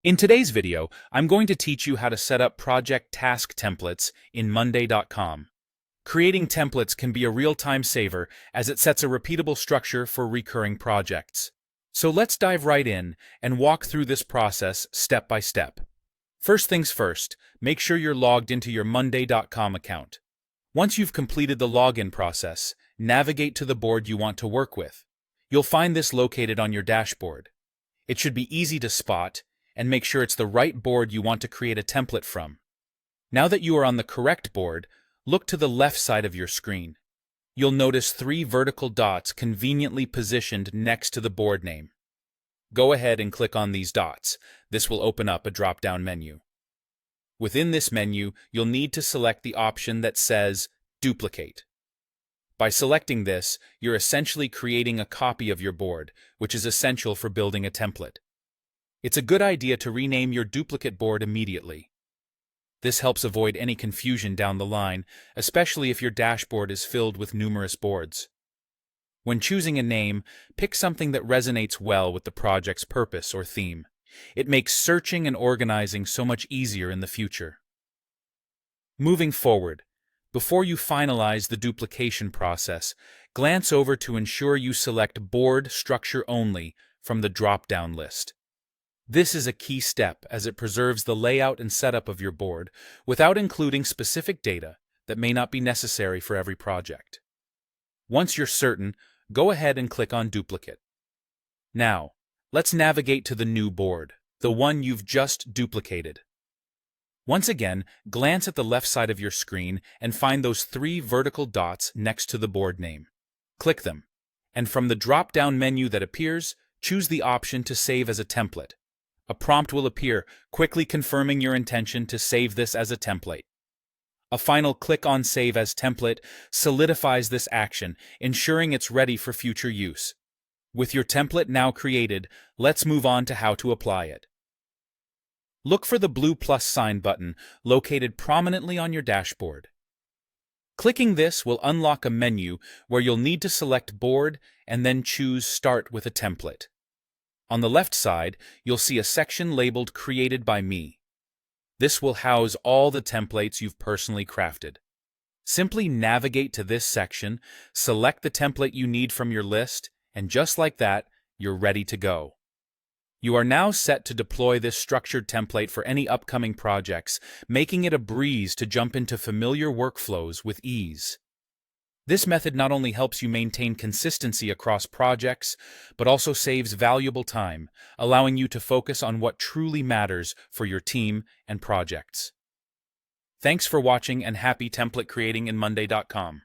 In today's video, I'm going to teach you how to set up project task templates in Monday.com. Creating templates can be a real-time saver as it sets a repeatable structure for recurring projects. So let's dive right in and walk through this process step by step. First things first, make sure you're logged into your Monday.com account. Once you've completed the login process, navigate to the board you want to work with. You'll find this located on your dashboard. It should be easy to spot, and make sure it's the right board you want to create a template from. Now that you are on the correct board, look to the left side of your screen. You'll notice 3 vertical dots conveniently positioned next to the board name. Go ahead and click on these dots. This will open up a drop-down menu. Within this menu, you'll need to select the option that says Duplicate. By selecting this, you're essentially creating a copy of your board, which is essential for building a template. It's a good idea to rename your duplicate board immediately. This helps avoid any confusion down the line, especially if your dashboard is filled with numerous boards. When choosing a name, pick something that resonates well with the project's purpose or theme. It makes searching and organizing so much easier in the future. Moving forward, before you finalize the duplication process, glance over to ensure you select Board Structure Only from the drop-down list. This is a key step as it preserves the layout and setup of your board without including specific data that may not be necessary for every project. Once you're certain, go ahead and click on Duplicate. Now, let's navigate to the new board, the one you've just duplicated. Once again, glance at the left side of your screen and find those 3 vertical dots next to the board name. Click them, and from the drop-down menu that appears, choose the option to save as a template. A prompt will appear, quickly confirming your intention to save this as a template. A final click on Save as Template solidifies this action, ensuring it's ready for future use. With your template now created, let's move on to how to apply it. Look for the blue plus sign button located prominently on your dashboard. Clicking this will unlock a menu where you'll need to select Board and then choose Start with a Template. On the left side, you'll see a section labeled Created by Me. This will house all the templates you've personally crafted. Simply navigate to this section, select the template you need from your list, and just like that, you're ready to go. You are now set to deploy this structured template for any upcoming projects, making it a breeze to jump into familiar workflows with ease. This method not only helps you maintain consistency across projects, but also saves valuable time, allowing you to focus on what truly matters for your team and projects. Thanks for watching and happy template creating in Monday.com.